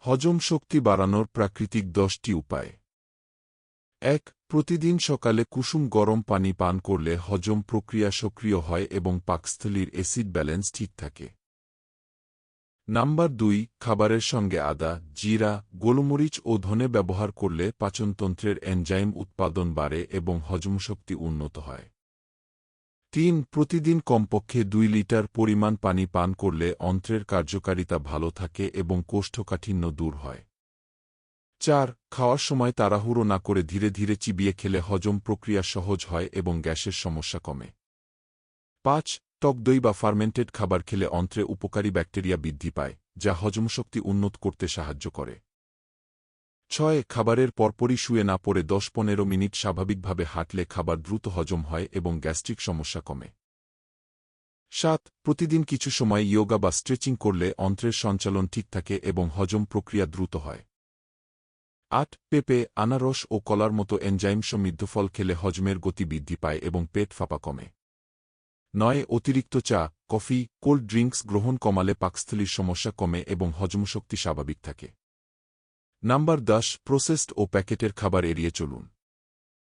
হজম শক্তি বাড়ানোর প্রাকৃতিক 10টি উপায়। ১. প্রতিদিন সকালে কুসুম গরম পানি পান করলে হজম প্রক্রিয়া সক্রিয় হয় এবং পাকস্থলীর অ্যাসিড ব্যালেন্স ঠিক থাকে। নাম্বার ২. খাবারের সঙ্গে আদা, জিরা, গোলমরিচ ও ধনে ব্যবহার করলে পাচনতন্ত্রের এনজাইম উৎপাদন বাড়ে এবং হজমশক্তি উন্নত হয়। ৩. প্রতিদিন কমপক্ষে ২ লিটার পরিমাণ পানি পান করলে অন্ত্রের কার্যকারিতা ভালো থাকে এবং কোষ্ঠকাঠিন্য দূর হয়। ৪. খাওয়ার সময় তাড়াহুড়ো না করে ধীরে ধীরে চিবিয়ে খেলে হজম প্রক্রিয়া সহজ হয় এবং গ্যাসের সমস্যা কমে। ৫. টক দই বা ফার্মেন্টেড খাবার খেলে অন্ত্রে উপকারী ব্যাকটেরিয়া বৃদ্ধি পায়, যা হজমশক্তি উন্নত করতে সাহায্য করে। ৬. খাবারের পরপরই শুয়ে না পড়ে ১০-১৫ মিনিট স্বাভাবিকভাবে হাঁটলে খাবার দ্রুত হজম হয় এবং গ্যাস্ট্রিক সমস্যা কমে। ৭. প্রতিদিন কিছু সময় ইয়োগা বা স্ট্রেচিং করলে অন্ত্রের সঞ্চালন ঠিক থাকে এবং হজম প্রক্রিয়া দ্রুত হয়। ৮. পেঁপে, আনারস ও কলার মতো এনজাইম সমৃদ্ধ ফল খেলে হজমের গতি বৃদ্ধি পায় এবং পেট ফাঁপা কমে। ৯. অতিরিক্ত চা, কফি, কোল্ড ড্রিঙ্কস গ্রহণ কমালে পাকস্থলীর সমস্যা কমে এবং হজমশক্তি স্বাভাবিক থাকে। নাম্বার ১০. প্রসেসড ও প্যাকেটের খাবার এড়িয়ে চলুন।